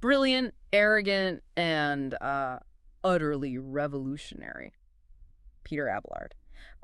Brilliant, arrogant, and utterly revolutionary. Peter Abelard.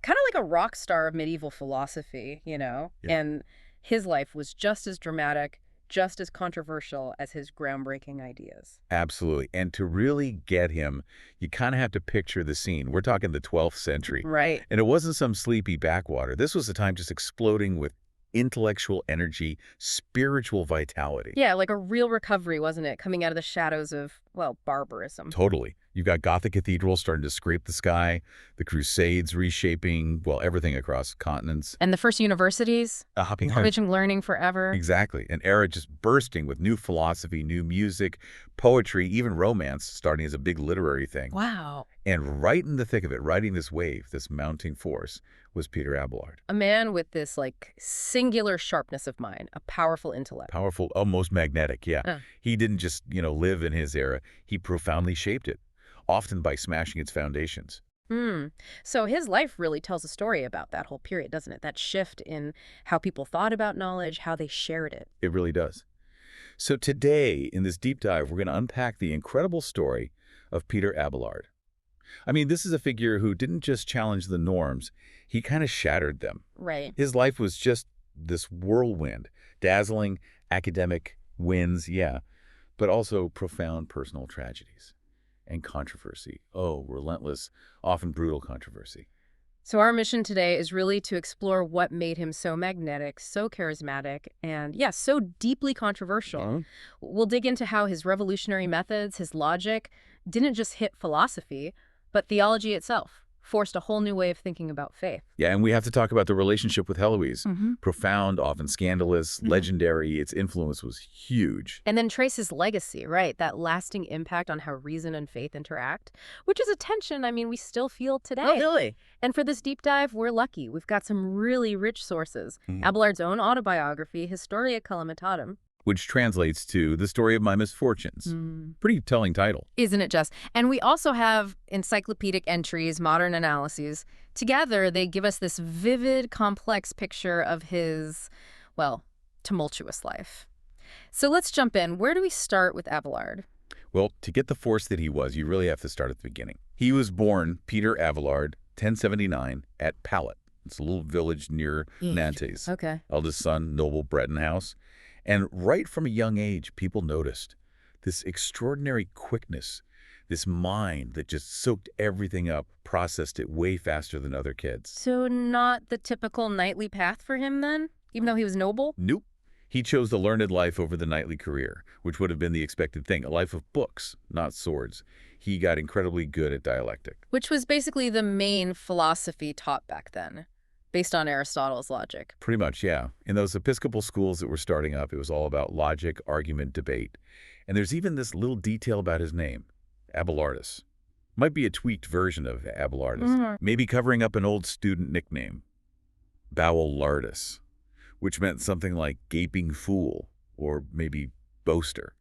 Kind of like a rock star of medieval philosophy, you know? Yeah. And his life was just as dramatic, just as controversial as his groundbreaking ideas. Absolutely. And to really get him, you kind of have to picture the scene. We're talking the 12th century. Right. And it wasn't some sleepy backwater. This was a time just exploding with intellectual energy, spiritual vitality. Yeah, like a real recovery, wasn't it? Coming out of the shadows of, well, barbarism. Totally. You've got Gothic cathedrals starting to scrape the sky, the Crusades reshaping, well, everything across continents. And the first universities, Hopping encouraging learning forever. Exactly. An era just bursting with new philosophy, new music, poetry, even romance starting as a big literary thing. Wow. And right in the thick of it, riding this wave, this mounting force, was Peter Abelard. A man with this, like, singular sharpness of mind, a powerful intellect. Powerful, almost magnetic, yeah. Uh. He didn't just, live in his era. He profoundly shaped it, often by smashing its foundations. Hmm. So his life really tells a story about that whole period, doesn't it? That shift in how people thought about knowledge, how they shared it. It really does. So today, in this deep dive, we're going to unpack the incredible story of Peter Abelard. I mean, this is a figure who didn't just challenge the norms, he kind of shattered them. Right. His life was just this whirlwind, dazzling academic wins, yeah, but also profound personal tragedies and controversy. Oh, relentless, often brutal controversy. So our mission today is really to explore what made him so magnetic, so charismatic, and, yeah, so deeply controversial. We'll dig into how his revolutionary methods, his logic, didn't just hit philosophy, but theology itself, forced a whole new way of thinking about faith. Yeah, and we have to talk about the relationship with Heloise. Mm-hmm. Profound, often scandalous, legendary. Its influence was huge. And then trace his legacy, right? That lasting impact on how reason and faith interact, which is a tension, I mean, we still feel today. Oh, really? And for this deep dive, we're lucky. We've got some really rich sources. Abelard's own autobiography, Historia Calamitatum. Which translates to The Story of My Misfortunes. Pretty telling title. Isn't it just? And we also have encyclopedic entries, modern analyses. Together, they give us this vivid, complex picture of his, well, tumultuous life. So let's jump in. Where do we start with Abelard? Well, to get the force that he was, you really have to start at the beginning. He was born Peter Abelard, 1079, at Pallet. It's a little village near Nantes. Okay. Eldest son, noble Breton house. And right from a young age, people noticed this extraordinary quickness, this mind that just soaked everything up, processed it way faster than other kids. So not the typical knightly path for him then, even though he was noble? Nope. He chose the learned life over the knightly career, which would have been the expected thing, a life of books, not swords. He got incredibly good at dialectic. Which was basically the main philosophy taught back then, based on Aristotle's logic. Pretty much, yeah. In those Episcopal schools that were starting up, it was all about logic, argument, debate. And there's even this little detail about his name, Abelardus. Might be a tweaked version of Abelardus, maybe covering up an old student nickname, Bowellardus, which meant something like gaping fool or maybe boaster.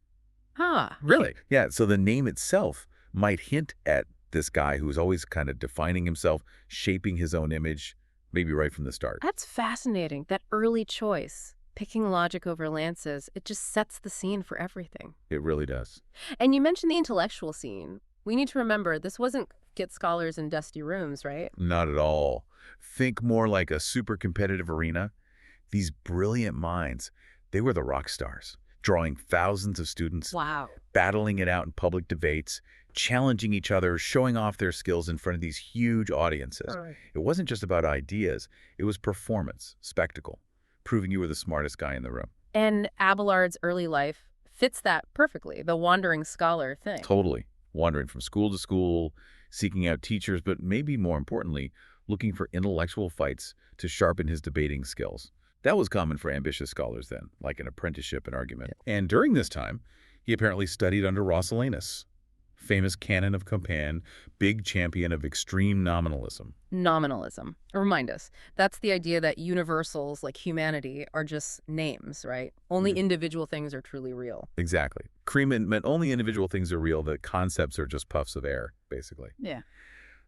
Huh. Really? Yeah, so the name itself might hint at this guy who was always kind of defining himself, shaping his own image, maybe right from the start. That's fascinating, that early choice. Picking logic over lances, it just sets the scene for everything. It really does. And you mentioned the intellectual scene. We need to remember, this wasn't get scholars in dusty rooms, right? Not at all. Think more like a super competitive arena. These brilliant minds, they were the rock stars, drawing thousands of students, Wow. battling it out in public debates, challenging each other, showing off their skills in front of these huge audiences. It wasn't just about ideas. It was performance, spectacle, proving you were the smartest guy in the room. And Abelard's early life fits that perfectly, the wandering scholar thing. Totally. Wandering from school to school, seeking out teachers, but maybe more importantly, looking for intellectual fights to sharpen his debating skills. That was common for ambitious scholars then, like an apprenticeship in argument. And during this time, he apparently studied under Roscellinus, famous canon of Compiègne, big champion of extreme nominalism. Nominalism. Remind us, that's the idea that universals like humanity are just names, right? Only individual things are truly real. Exactly. Cream meant only individual things are real, the concepts are just puffs of air, basically. Yeah.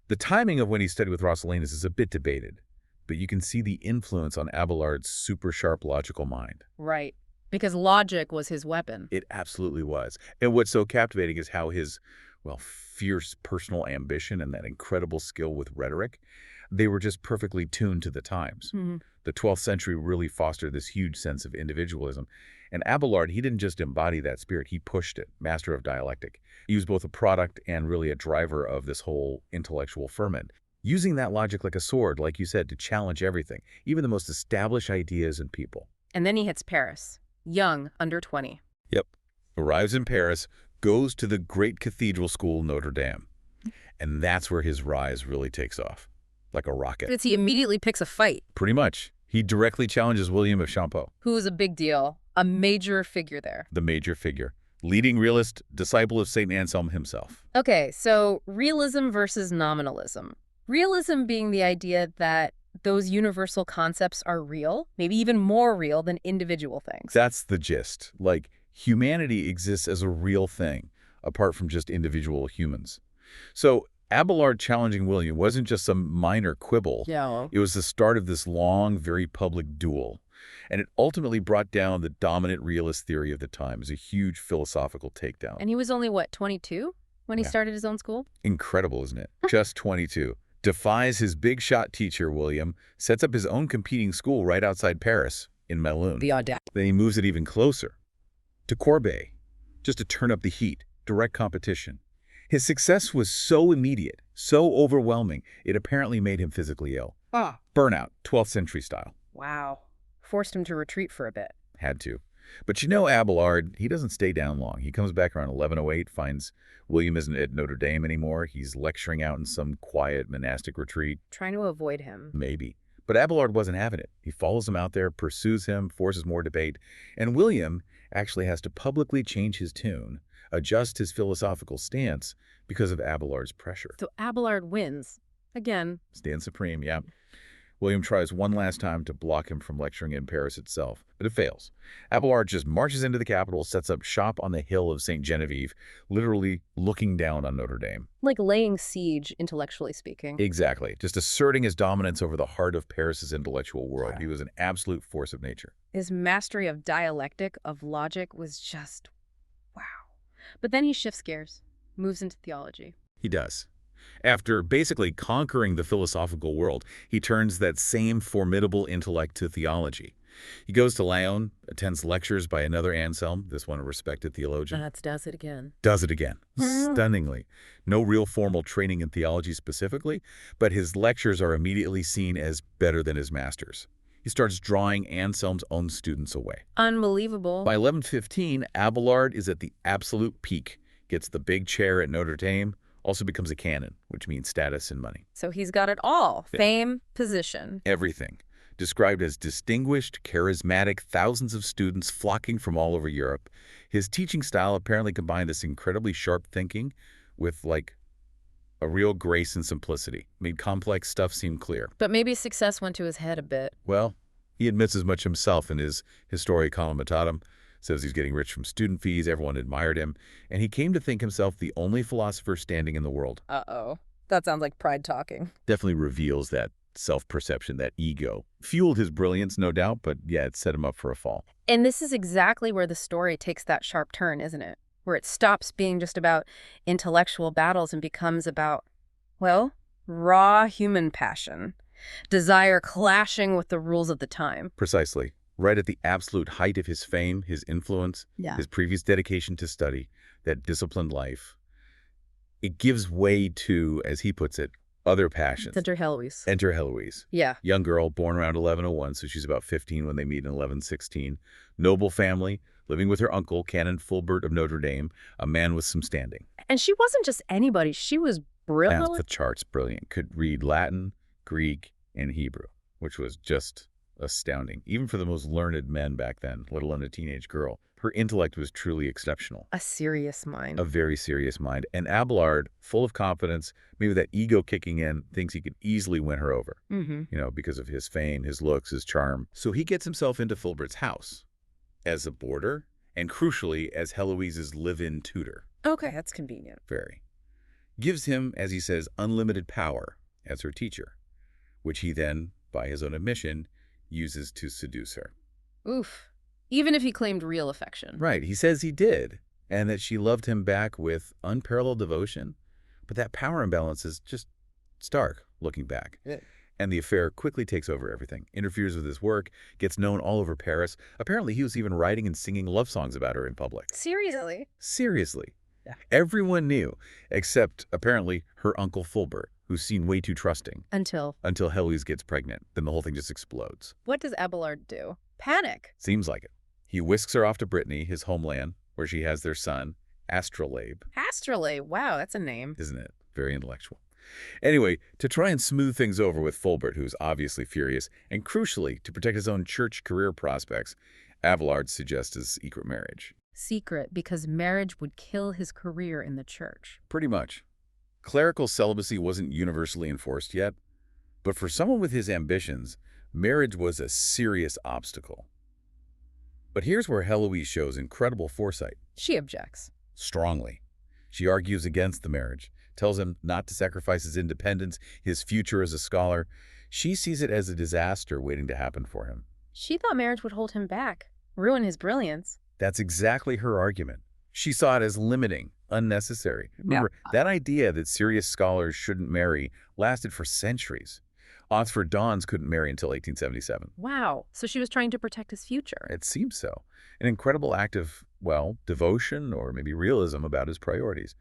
The timing of when he studied with Roscellinus is a bit debated, but you can see the influence on Abelard's super sharp logical mind. Right. Because logic was his weapon. It absolutely was. And what's so captivating is how his, well, fierce personal ambition and that incredible skill with rhetoric, they were just perfectly tuned to the times. Mm-hmm. The 12th century really fostered this huge sense of individualism. And Abelard, he didn't just embody that spirit, he pushed it, master of dialectic. He was both a product and really a driver of this whole intellectual ferment, using that logic like a sword, like you said, to challenge everything, even the most established ideas and people. And then he hits Paris, young, under 20. Yep. Arrives in Paris, goes to the great cathedral school Notre Dame. And that's where his rise really takes off, like a rocket. Because he immediately picks a fight. Pretty much. He directly challenges William of Champeaux. Who was a big deal, a major figure there. The major figure. Leading realist, disciple of St. Anselm himself. Okay, so realism versus nominalism. Realism being the idea that those universal concepts are real, maybe even more real than individual things. That's the gist. Like, humanity exists as a real thing, apart from just individual humans. So Abelard challenging William wasn't just some minor quibble. Yeah. It was the start of this long, very public duel. And it ultimately brought down the dominant realist theory of the time as a huge philosophical takedown. And he was only, what, 22 when he Yeah. started his own school? Incredible, isn't it? Just 22. Defies his big-shot teacher, William, sets up his own competing school right outside Paris, in Melun. The audacity. Then he moves it even closer, to Corbeil, just to turn up the heat, direct competition. His success was so immediate, so overwhelming, it apparently made him physically ill. Ah. Burnout, 12th century style. Wow. Forced him to retreat for a bit. Had to. But you know Abelard, he doesn't stay down long. He comes back around 1108, finds William isn't at Notre Dame anymore. He's lecturing out in some quiet monastic retreat. Trying to avoid him. Maybe. But Abelard wasn't having it. He follows him out there, pursues him, forces more debate. And William actually has to publicly change his tune, adjust his philosophical stance because of Abelard's pressure. So Abelard wins. Again. Stands supreme, yeah. William tries one last time to block him from lecturing in Paris itself, but it fails. Abelard just marches into the capital, sets up shop on the hill of St. Genevieve, literally looking down on Notre Dame. Like laying siege, intellectually speaking. Exactly. Just asserting his dominance over the heart of Paris's intellectual world. He was an absolute force of nature. His mastery of dialectic, of logic, was just wow. But then he shifts gears, moves into theology. He does. After basically conquering the philosophical world, he turns that same formidable intellect to theology. He goes to Lyon, attends lectures by another Anselm, this one a respected theologian. Does it again. Does it again. Stunningly. No real formal training in theology specifically, but his lectures are immediately seen as better than his masters. He starts drawing Anselm's own students away. Unbelievable. By 1115, Abelard is at the absolute peak, gets the big chair at Notre Dame, also becomes a canon, which means status and money. So he's got it all. Yeah. Fame, position. Everything. Described as distinguished, charismatic, thousands of students flocking from all over Europe. His teaching style apparently combined this incredibly sharp thinking with, like, a real grace and simplicity. Made complex stuff seem clear. But maybe success went to his head a bit. Well, he admits as much himself in his Historia Calamitatum. Says he's getting rich from student fees, everyone admired him, and he came to think himself the only philosopher standing in the world. Uh-oh. That sounds like pride talking. Definitely reveals that self-perception, that ego. Fueled his brilliance, no doubt, but yeah, it set him up for a fall. And this is exactly where the story takes that sharp turn, isn't it? Where it stops being just about intellectual battles and becomes about, well, raw human passion. Desire clashing with the rules of the time. Precisely. Right at the absolute height of his fame, his influence, his previous dedication to study, that disciplined life, it gives way to, as he puts it, other passions. Enter Heloise. Enter Heloise. Yeah. Young girl, born around 1101, so she's about 15 when they meet in 1116. Noble family, living with her uncle, Canon Fulbert of Notre Dame, a man with some standing. And she wasn't just anybody. She was brilliant. Off the charts, brilliant. Could read Latin, Greek, and Hebrew, which was just astounding, even for the most learned men back then, let alone a teenage girl. Her intellect was truly exceptional. A serious mind. A very serious mind. And Abelard, full of confidence, maybe that ego kicking in, thinks he could easily win her over, because of his fame, his looks, his charm. So he gets himself into Fulbert's house as a boarder and, crucially, as Heloise's live-in tutor. Okay, that's convenient. Very. Gives him, as he says, unlimited power as her teacher, which he then, by his own admission, uses to seduce her. Oof. Even if he claimed real affection. Right, he says he did, and that she loved him back with unparalleled devotion. But that power imbalance is just stark, looking back. Yeah. And the affair quickly takes over everything, interferes with his work, gets known all over Paris. Apparently, he was even writing and singing love songs about her in public. Seriously? Seriously. Yeah. Everyone knew, except, apparently, her uncle Fulbert, who's seen way too trusting. Until Heloise gets pregnant. Then the whole thing just explodes. what does Abelard do? Panic. Seems like it. He whisks her off to Brittany, his homeland, where she has their son, Astrolabe. Astrolabe. Wow, that's a name. Isn't it? Very intellectual. Anyway, to try and smooth things over with Fulbert, who's obviously furious, and crucially, to protect his own church career prospects, Abelard suggests a secret marriage. Secret, because marriage would kill his career in the church. Pretty much. Clerical celibacy wasn't universally enforced yet, but for someone with his ambitions, marriage was a serious obstacle. But here's where Heloise shows incredible foresight. She objects. Strongly. She argues against the marriage, tells him not to sacrifice his independence, his future as a scholar. She sees it as a disaster waiting to happen for him. She thought marriage would hold him back, ruin his brilliance. That's exactly her argument. She saw it as limiting, unnecessary. Remember, that idea that serious scholars shouldn't marry lasted for centuries. Oxford Dons couldn't marry until 1877. Wow, so she was trying to protect his future. It seems so. An incredible act of, well, devotion or maybe realism about his priorities.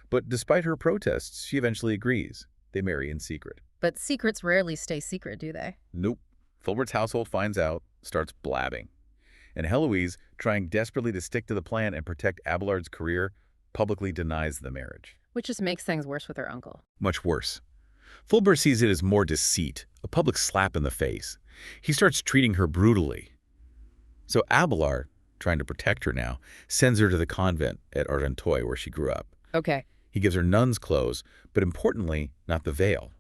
But despite her protests, she eventually agrees. They marry in secret. But secrets rarely stay secret, do they? Nope. Fulbert's household finds out, starts blabbing. And Heloise, trying desperately to stick to the plan and protect Abelard's career, publicly denies the marriage. Which just makes things worse with her uncle. Much worse. Fulbert sees it as more deceit, a public slap in the face. He starts treating her brutally. So Abelard, trying to protect her now, sends her to the convent at Argenteuil where she grew up. Okay. He gives her nun's clothes, but importantly, not the veil.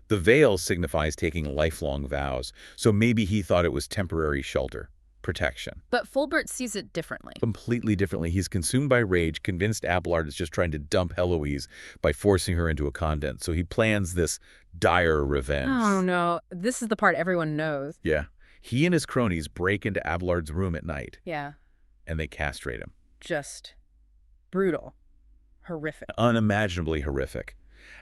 The veil signifies taking lifelong vows, so maybe he thought it was temporary shelter, protection. But Fulbert sees it differently. Completely differently. He's consumed by rage, convinced Abelard is just trying to dump Heloise by forcing her into a convent. So he plans this dire revenge. Oh, no. This is the part everyone knows. Yeah. He and his cronies break into Abelard's room at night. Yeah. And they castrate him. Just brutal. Horrific. Unimaginably horrific.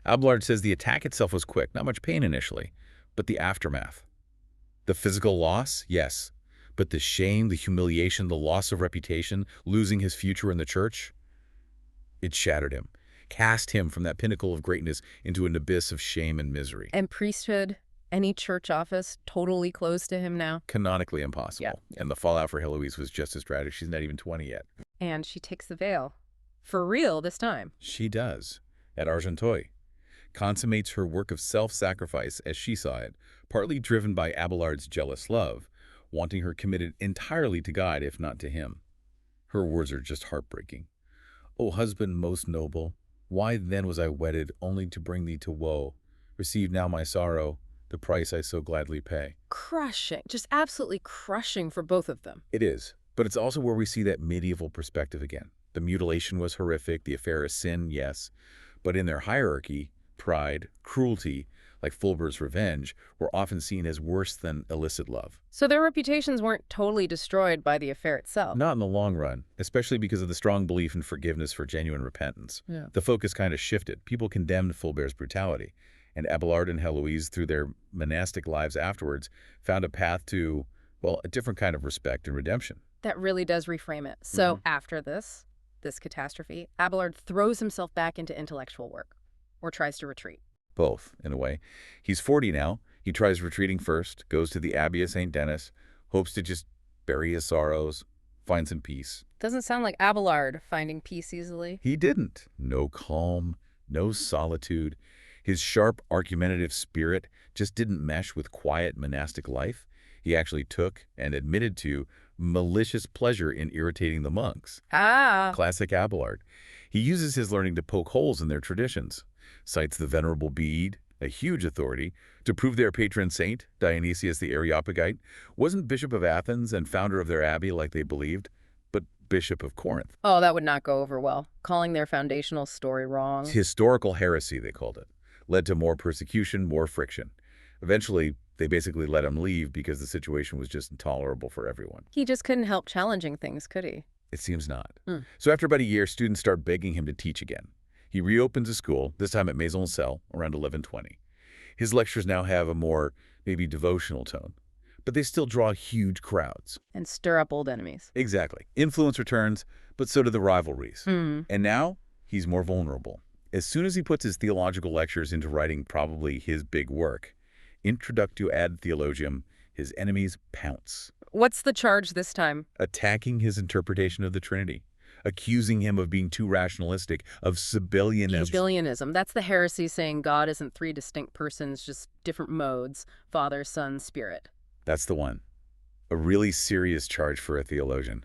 Abelard says the attack itself was quick, not much pain initially, but the aftermath. The physical loss, yes, but the shame, the humiliation, the loss of reputation, losing his future in the church, it shattered him, cast him from that pinnacle of greatness into an abyss of shame and misery. And priesthood, any church office, totally closed to him now. Canonically impossible. Yeah. And the fallout for Heloise was just as tragic. She's not even 20 yet. And she takes the veil. For real this time. She does, at Argenteuil. Consummates her work of self-sacrifice as she saw it, partly driven by Abelard's jealous love, wanting her committed entirely to God, if not to him. Her words are just heartbreaking. O husband most noble, why then was I wedded only to bring thee to woe? Receive now my sorrow, the price I so gladly pay. Crushing. Just absolutely crushing for both of them. It is, but it's also where we see that medieval perspective again. The mutilation was horrific, the affair is sin, yes, but in their hierarchy, pride, cruelty, like Fulbert's revenge, were often seen as worse than illicit love. So their reputations weren't totally destroyed by the affair itself. Not in the long run, especially because of the strong belief in forgiveness for genuine repentance. Yeah. The focus kind of shifted. People condemned Fulbert's brutality, and Abelard and Heloise, through their monastic lives afterwards, found a path to, well, a different kind of respect and redemption. That really does reframe it. So after this catastrophe, Abelard throws himself back into intellectual work, or tries to retreat. Both, in a way. He's 40 now. He tries retreating first, goes to the Abbey of St. Denis, hopes to just bury his sorrows, find some peace. Doesn't sound like Abelard finding peace easily. He didn't. No calm, no solitude. His sharp, argumentative spirit just didn't mesh with quiet monastic life. He actually took, and admitted to, malicious pleasure in irritating the monks. Classic Abelard. He uses his learning to poke holes in their traditions. Cites the Venerable Bede, a huge authority, to prove their patron saint, Dionysius the Areopagite, wasn't Bishop of Athens and founder of their abbey like they believed, but Bishop of Corinth. Oh, that would not go over well. Calling their foundational story wrong. Historical heresy, they called it. Led to more persecution, more friction. Eventually, They basically let him leave because the situation was just intolerable for everyone. He just couldn't help challenging things, could he? It seems not. Hmm. So after about a year, students start begging him to teach again. He reopens a school, this time at Maisoncelles, around 1120. His lectures now have a more, maybe devotional tone, but they still draw huge crowds. And stir up old enemies. Exactly. Influence returns, but so do the rivalries. Hmm. And now, he's more vulnerable. As soon as he puts his theological lectures into writing probably his big work, Introductio ad Theologiam, his enemies pounce. What's the charge this time? Attacking his interpretation of the Trinity, accusing him of being too rationalistic, of Sabellianism. Sabellianism. That's the heresy saying God isn't three distinct persons, just different modes, Father, Son, Spirit. That's the one. A really serious charge for a theologian.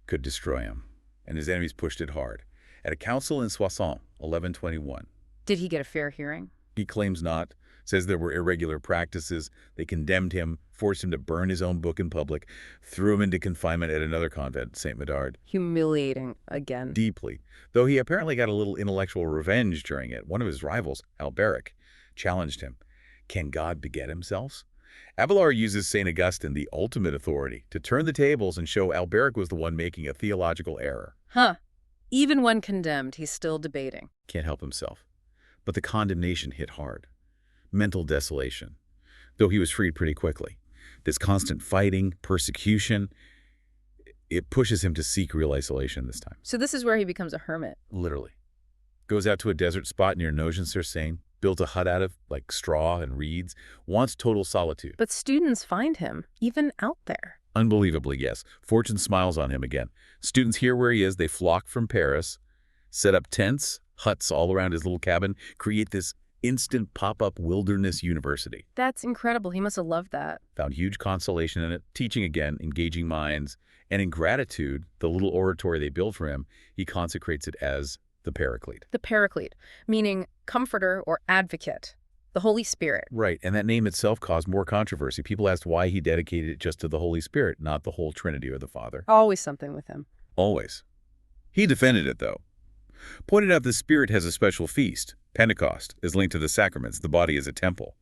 Could destroy him. And his enemies pushed it hard. At a council in Soissons, 1121. Did he get a fair hearing? He claims not, says there were irregular practices. They condemned him, forced him to burn his own book in public, threw him into confinement at another convent, St. Medard. Humiliating again. Deeply. Though he apparently got a little intellectual revenge during it. One of his rivals, Alberic, challenged him. Can God beget himself? Abelard uses St. Augustine, the ultimate authority, to turn the tables and show Alberic was the one making a theological error. Huh. Even when condemned, he's still debating. Can't help himself. But the condemnation hit hard. Mental desolation, though he was freed pretty quickly. This constant fighting, persecution, it pushes him to seek real isolation this time. So this is where he becomes a hermit. Literally. Goes out to a desert spot near Nogent-sur-Seine, built a hut out of, like, straw and reeds, wants total solitude. But students find him, even out there. Unbelievably, yes. Fortune smiles on him again. Students hear where he is, they flock from Paris, set up tents, huts all around his little cabin, create this instant pop-up wilderness university. That's incredible. He must have loved that. Found huge consolation in it, teaching again, engaging minds, and in gratitude, the little oratory they built for him, he consecrates it as the Paraclete. The Paraclete, meaning comforter or advocate, the Holy Spirit. Right, and that name itself caused more controversy. People asked why he dedicated it just to the Holy Spirit, not the whole Trinity or the Father. Always something with him. Always. He defended it, though. Pointed out the Spirit has a special feast. Pentecost is linked to the sacraments. The body is a temple.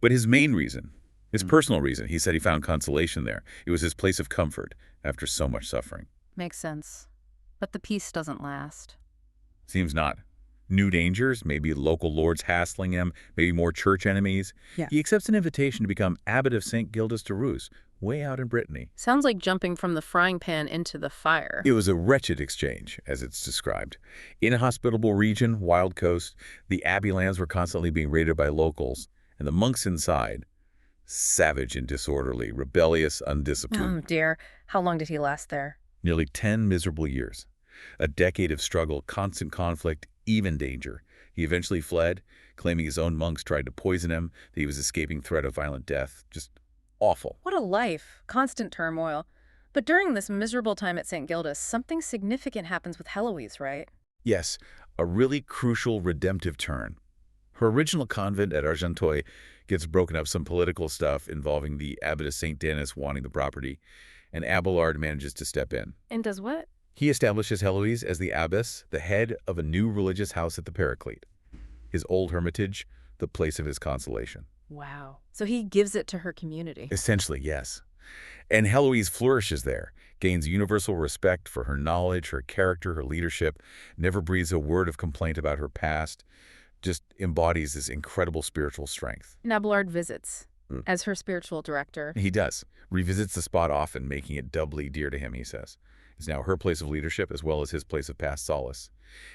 But his main reason, his personal reason, he said he found consolation there. It was his place of comfort after so much suffering. Makes sense. But the peace doesn't last. Seems not. New dangers, maybe local lords hassling him, maybe more church enemies. Yeah. He accepts an invitation to become abbot of St. Gildas de Ruz, way out in Brittany. Sounds like jumping from the frying pan into the fire. It was a wretched exchange, as it's described. Inhospitable region, wild coast, the abbey lands were constantly being raided by locals, and the monks inside, savage and disorderly, rebellious, undisciplined. Oh, dear. How long did he last there? Nearly 10 miserable years. A decade of struggle, constant conflict, even danger. He eventually fled, claiming his own monks tried to poison him, that he was escaping threat of violent death. Just awful. What a life. Constant turmoil. But during this miserable time at St. Gildas, something significant happens with Heloise, right? Yes, a really crucial redemptive turn. Her original convent at Argenteuil gets broken up, some political stuff involving the abbot of St. Denis wanting the property, and Abelard manages to step in. And does what? He establishes Heloise as the abbess, the head of a new religious house at the Paraclete. His old hermitage, the place of his consolation. Wow. So he gives it to her community. Essentially, yes. And Heloise flourishes there, gains universal respect for her knowledge, her character, her leadership, never breathes a word of complaint about her past, just embodies this incredible spiritual strength. And Abelard visits as her spiritual director. He does. Revisits the spot often, making it doubly dear to him, he says. It's now her place of leadership as well as his place of past solace.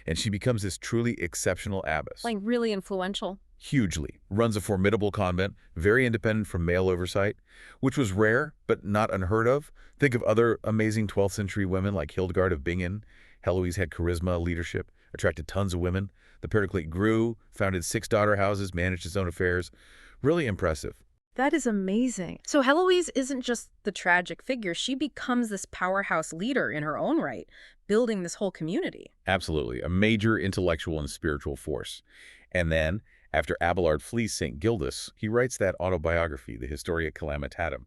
And she becomes this truly exceptional abbess. Like really influential. Hugely. Runs a formidable convent, very independent from male oversight, which was rare but not unheard of. Think of other amazing 12th century women like Hildegard of Bingen. Heloise had charisma, leadership, attracted tons of women. The Paraclete grew, founded 6 daughter houses, managed its own affairs. Really impressive. That is amazing. So Heloise isn't just the tragic figure. She becomes this powerhouse leader in her own right, building this whole community. Absolutely. A major intellectual and spiritual force. And then, after Abelard flees St. Gildas, he writes that autobiography, the Historia Calamitatum.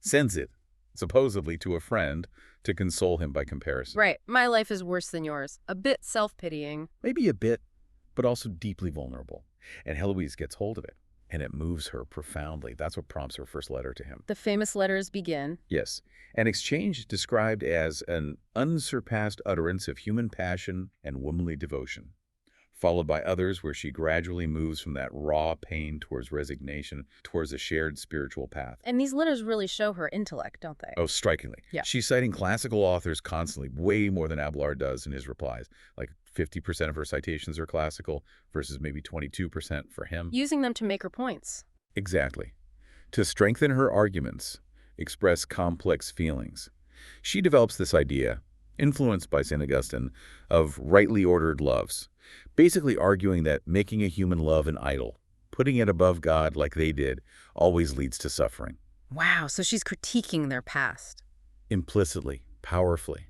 Sends it, supposedly, to a friend to console him by comparison. Right. My life is worse than yours. A bit self-pitying. Maybe a bit, but also deeply vulnerable. And Heloise gets hold of it. and it moves her profoundly. That's what prompts her first letter to him. The famous letters begin. Yes, an exchange described as an unsurpassed utterance of human passion and womanly devotion, followed by others where she gradually moves from that raw pain towards resignation, towards a shared spiritual path. And these letters really show her intellect, don't they? Oh, strikingly. Yeah. She's citing classical authors constantly, way more than Abelard does in his replies. Like 50% of her citations are classical versus maybe 22% for him. Using them to make her points. Exactly. To strengthen her arguments, express complex feelings. She develops this idea, influenced by St. Augustine, of rightly ordered loves, basically arguing that making a human love an idol, putting it above God like they did, always leads to suffering. Wow, so she's critiquing their past. Implicitly, powerfully,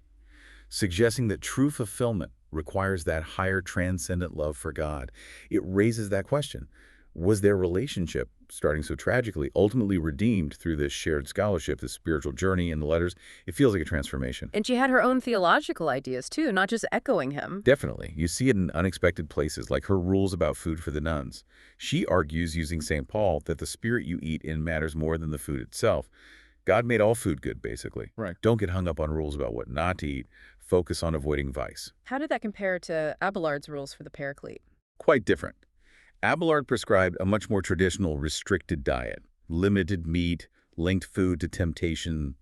suggesting that true fulfillment requires that higher transcendent love for God. It raises that question. Was their relationship, starting so tragically, ultimately redeemed through this shared scholarship, this spiritual journey in the letters? It feels like a transformation. And she had her own theological ideas, too, not just echoing him. Definitely. You see it in unexpected places, like her rules about food for the nuns. She argues, using St. Paul, that the spirit you eat in matters more than the food itself. God made all food good, basically. Right. Don't get hung up on rules about what not to eat. Focus on avoiding vice. How did that compare to Abelard's rules for the Paraclete? Quite different. Abelard prescribed a much more traditional restricted diet, limited meat, linked food to temptation,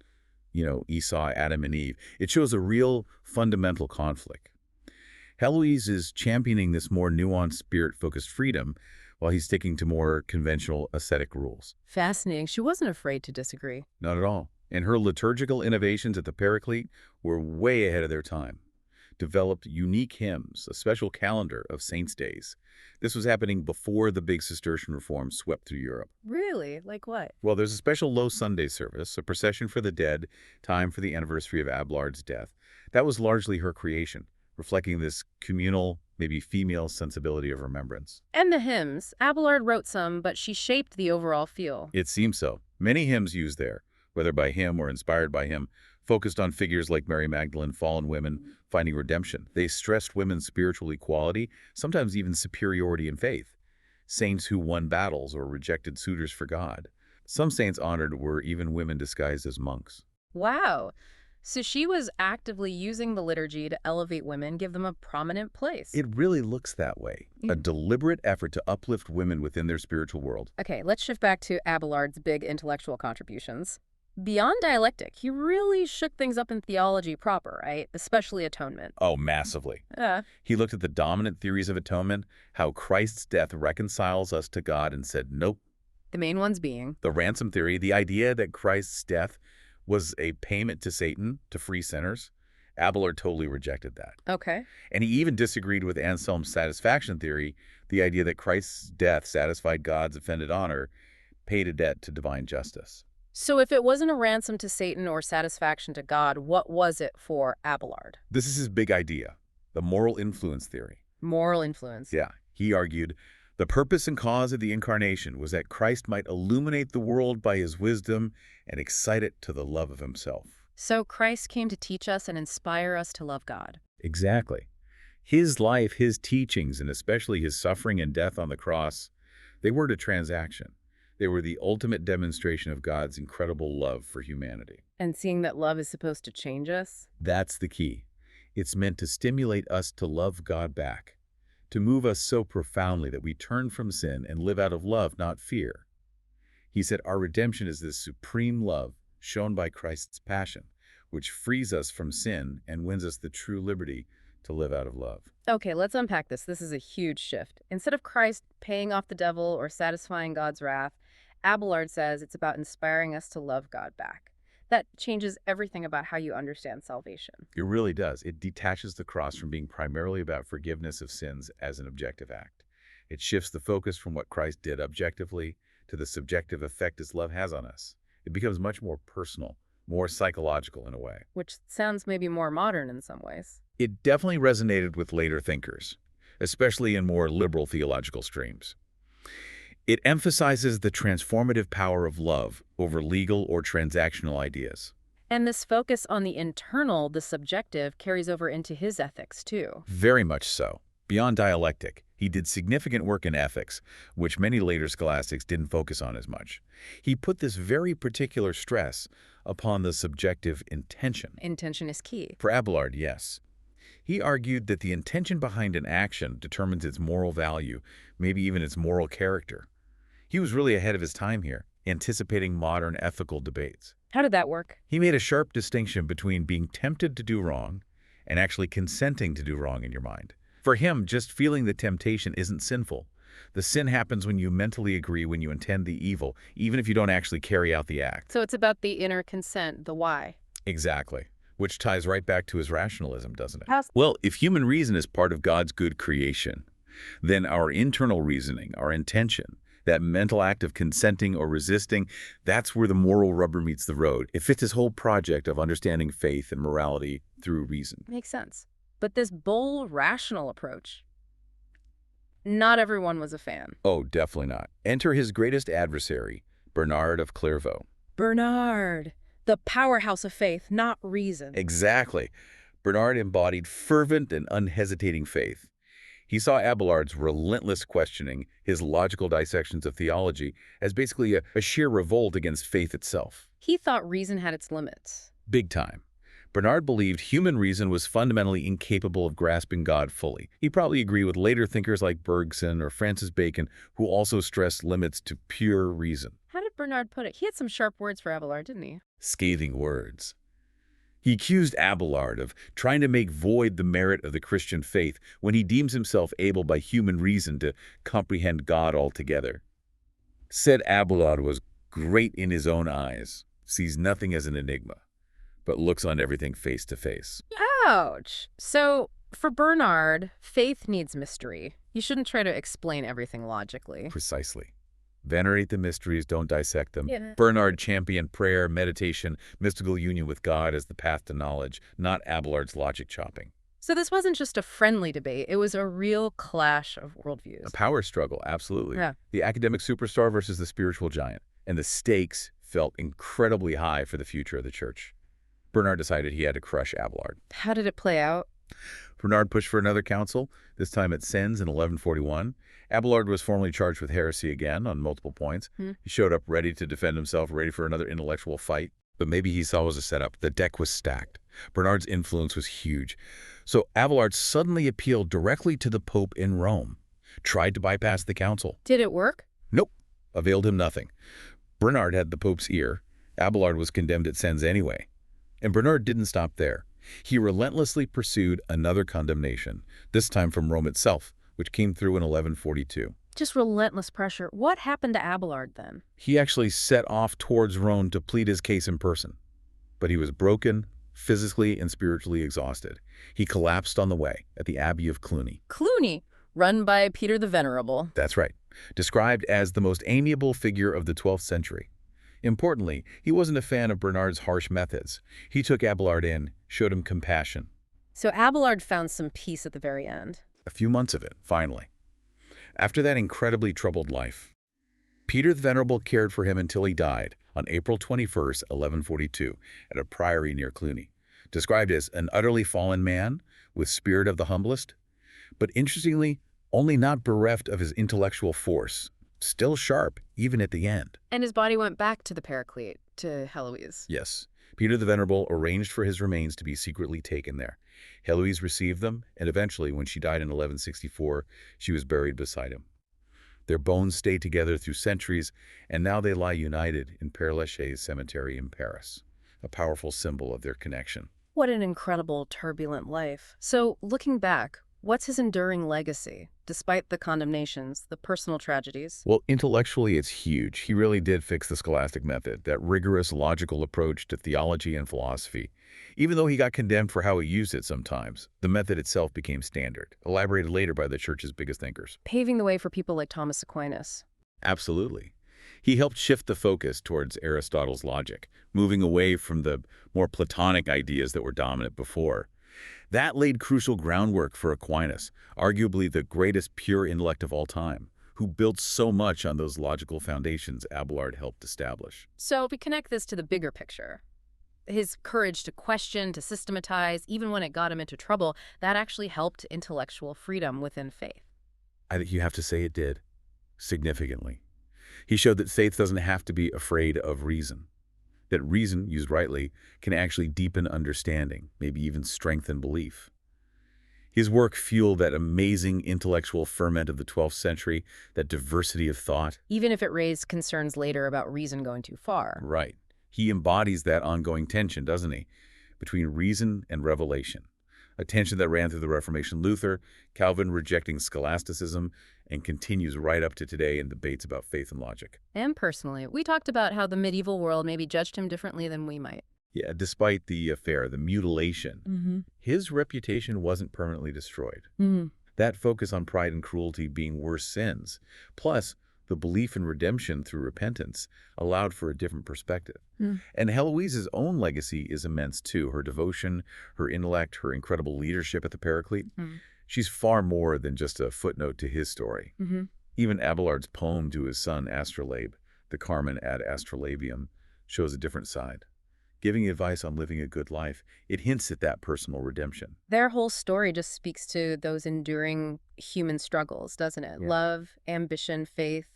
Esau, Adam and Eve. It shows a real fundamental conflict. Heloise is championing this more nuanced spirit-focused freedom while he's sticking to more conventional ascetic rules. Fascinating. She wasn't afraid to disagree. Not at all. And her liturgical innovations at the Paraclete were way ahead of their time. Developed unique hymns, a special calendar of saints' days. This was happening before the big Cistercian reform swept through Europe. Really? Like what? Well, there's a special Low Sunday service, a procession for the dead, time for the anniversary of Abelard's death. That was largely her creation, reflecting this communal, maybe female sensibility of remembrance. And the hymns. Abelard wrote some, but she shaped the overall feel. It seems so. Many hymns used there, whether by him or inspired by him, focused on figures like Mary Magdalene, fallen women, finding redemption. They stressed women's spiritual equality, sometimes even superiority in faith. Saints who won battles or rejected suitors for God. Some saints honored were even women disguised as monks. Wow. So she was actively using the liturgy to elevate women, give them a prominent place. It really looks that way. A deliberate effort to uplift women within their spiritual world. Okay, let's shift back to Abelard's big intellectual contributions. Beyond dialectic, he really shook things up in theology proper, right? Especially atonement. Oh, massively. Yeah. He looked at the dominant theories of atonement, how Christ's death reconciles us to God, and said, nope. The main ones being? The ransom theory, the idea that Christ's death was a payment to Satan to free sinners. Abelard totally rejected that. Okay. And he even disagreed with Anselm's satisfaction theory, the idea that Christ's death satisfied God's offended honor, paid a debt to divine justice. So if it wasn't a ransom to Satan or satisfaction to God, what was it for Abelard? This is his big idea, the moral influence theory. Moral influence. Yeah, he argued, the purpose and cause of the incarnation was that Christ might illuminate the world by his wisdom and excite it to the love of himself. So Christ came to teach us and inspire us to love God. Exactly. His life, his teachings, and especially his suffering and death on the cross, they weren't a transaction. They were the ultimate demonstration of God's incredible love for humanity. And seeing that love is supposed to change us? That's the key. It's meant to stimulate us to love God back, to move us so profoundly that we turn from sin and live out of love, not fear. He said our redemption is this supreme love shown by Christ's passion, which frees us from sin and wins us the true liberty to live out of love. Okay, let's unpack this. This is a huge shift. Instead of Christ paying off the devil or satisfying God's wrath, Abelard says it's about inspiring us to love God back. That changes everything about how you understand salvation. It really does. It detaches the cross from being primarily about forgiveness of sins as an objective act. It shifts the focus from what Christ did objectively to the subjective effect his love has on us. It becomes much more personal, more psychological in a way. Which sounds maybe more modern in some ways. It definitely resonated with later thinkers, especially in more liberal theological streams. It emphasizes the transformative power of love over legal or transactional ideas. And this focus on the internal, the subjective, carries over into his ethics, too. Very much so. Beyond dialectic, he did significant work in ethics, which many later scholastics didn't focus on as much. He put this very particular stress upon the subjective intention. Intention is key. For Abelard, yes. He argued that the intention behind an action determines its moral value, maybe even its moral character. He was really ahead of his time here, anticipating modern ethical debates. How did that work? He made a sharp distinction between being tempted to do wrong and actually consenting to do wrong in your mind. For him, just feeling the temptation isn't sinful. The sin happens when you mentally agree, when you intend the evil, even if you don't actually carry out the act. So it's about the inner consent, the why. Exactly. Which ties right back to his rationalism, doesn't it? How? Well, if human reason is part of God's good creation, then our internal reasoning, our intention, that mental act of consenting or resisting, that's where the moral rubber meets the road. It fits his whole project of understanding faith and morality through reason. Makes sense. But this bold, rational approach, not everyone was a fan. Oh, definitely not. Enter his greatest adversary, Bernard of Clairvaux. Bernard, the powerhouse of faith, not reason. Exactly. Bernard embodied fervent and unhesitating faith. He saw Abelard's relentless questioning, his logical dissections of theology, as basically a sheer revolt against faith itself. He thought reason had its limits. Big time. Bernard believed human reason was fundamentally incapable of grasping God fully. He probably agreed with later thinkers like Bergson or Francis Bacon, who also stressed limits to pure reason. How did Bernard put it? He had some sharp words for Abelard, didn't he? Scathing words. He accused Abelard of trying to make void the merit of the Christian faith when he deems himself able by human reason to comprehend God altogether. Said Abelard was great in his own eyes, sees nothing as an enigma, but looks on everything face to face. Ouch. So, for Bernard, faith needs mystery. You shouldn't try to explain everything logically. Precisely. Venerate the mysteries, don't dissect them. Yeah. Bernard championed prayer, meditation, mystical union with God as the path to knowledge, not Abelard's logic chopping. So this wasn't just a friendly debate. It was a real clash of worldviews. A power struggle, absolutely. Yeah. The academic superstar versus the spiritual giant. And the stakes felt incredibly high for the future of the church. Bernard decided he had to crush Abelard. How did it play out? Bernard pushed for another council, this time at Sens in 1141. Abelard was formally charged with heresy again on multiple points. He showed up ready to defend himself, ready for another intellectual fight. But maybe he saw it was a setup. The deck was stacked. Bernard's influence was huge. So Abelard suddenly appealed directly to the Pope in Rome, tried to bypass the council. Did it work? Nope. Availed him nothing. Bernard had the Pope's ear. Abelard was condemned at Sens anyway. And Bernard didn't stop there. He relentlessly pursued another condemnation, this time from Rome itself, which came through in 1142. Just relentless pressure. What happened to Abelard then? He actually set off towards Rome to plead his case in person. But he was broken, physically and spiritually exhausted. He collapsed on the way at the Abbey of Cluny. Cluny, run by Peter the Venerable. That's right. Described as the most amiable figure of the 12th century. Importantly, he wasn't a fan of Bernard's harsh methods. He took Abelard in, showed him compassion. So Abelard found some peace at the very end. A few months of it, finally. After that incredibly troubled life, Peter the Venerable cared for him until he died on April 21st, 1142, at a priory near Cluny. Described as an utterly fallen man with spirit of the humblest, but interestingly, only not bereft of his intellectual force. Still sharp, even at the end. And his body went back to the Paraclete, to Heloise. Yes. Peter the Venerable arranged for his remains to be secretly taken there. Heloise received them, and eventually, when she died in 1164, she was buried beside him. Their bones stayed together through centuries, and now they lie united in Père Lachaise Cemetery in Paris, a powerful symbol of their connection. What an incredible, turbulent life. So, looking back, what's his enduring legacy, despite the condemnations, the personal tragedies? Well, intellectually, it's huge. He really did fix the scholastic method, that rigorous, logical approach to theology and philosophy. Even though he got condemned for how he used it sometimes, the method itself became standard, elaborated later by the church's biggest thinkers. Paving the way for people like Thomas Aquinas. Absolutely. He helped shift the focus towards Aristotle's logic, moving away from the more Platonic ideas that were dominant before. That laid crucial groundwork for Aquinas, arguably the greatest pure intellect of all time, who built so much on those logical foundations Abelard helped establish. So, if we connect this to the bigger picture, His courage to question, to systematize, even when it got him into trouble, that actually helped intellectual freedom within faith. I think you have to say it did, significantly. He showed that faith doesn't have to be afraid of reason, that reason, used rightly, can actually deepen understanding, maybe even strengthen belief. His work fueled that amazing intellectual ferment of the 12th century, that diversity of thought. Even if it raised concerns later about reason going too far. Right. He embodies that ongoing tension, doesn't he, between reason and revelation. A tension that ran through the Reformation, Luther, Calvin rejecting scholasticism, and continues right up to today in debates about faith and logic. And personally, we talked about how the medieval world maybe judged him differently than we might. Yeah, despite the affair, the mutilation, his reputation wasn't permanently destroyed. That focus on pride and cruelty being worse sins, plus the belief in redemption through repentance, allowed for a different perspective. And Heloise's own legacy is immense too. Her devotion, her intellect, her incredible leadership at the Paraclete. She's far more than just a footnote to his story. Even Abelard's poem to his son Astrolabe, the Carmen ad Astrolabium, shows a different side. Giving advice on living a good life, it hints at that personal redemption. Their whole story just speaks to those enduring human struggles, doesn't it? Yeah. Love, ambition, faith,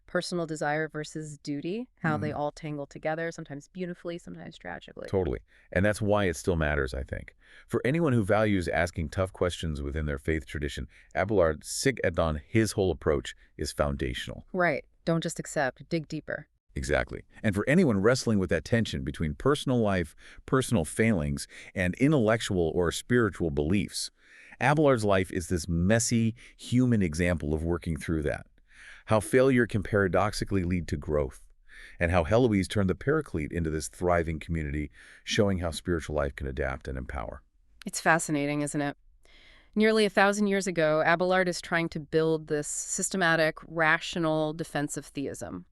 personal desire versus duty, how they all tangle together, sometimes beautifully, sometimes tragically. Totally. And that's why it still matters, I think. For anyone who values asking tough questions within their faith tradition, Abelard, Sig et non, his whole approach is foundational. Right. Don't just accept, dig deeper. Exactly. And for anyone wrestling with that tension between personal life, personal failings, and intellectual or spiritual beliefs, Abelard's life is this messy, human example of working through that. How failure can paradoxically lead to growth, and how Heloise turned the Paraclete into this thriving community, showing how spiritual life can adapt and empower. It's fascinating, isn't it? Nearly 1,000 years ago, Abelard is trying to build this systematic, rational defense of theism.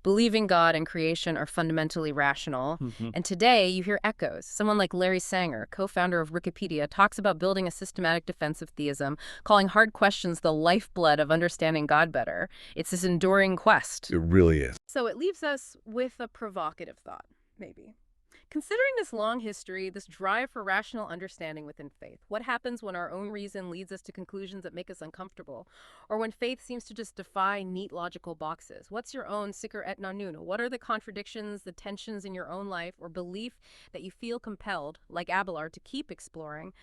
Believing God and creation are fundamentally rational. And today, you hear echoes. Someone like Larry Sanger, co-founder of Wikipedia, talks about building a systematic defense of theism, calling hard questions the lifeblood of understanding God better. It's this enduring quest. It really is. So it leaves us with a provocative thought, maybe. Considering this long history, this drive for rational understanding within faith, what happens when our own reason leads us to conclusions that make us uncomfortable? Or when faith seems to just defy neat logical boxes? What's your own sicker et non nuno? What are the contradictions, the tensions in your own life or belief that you feel compelled, like Abelard, to keep exploring?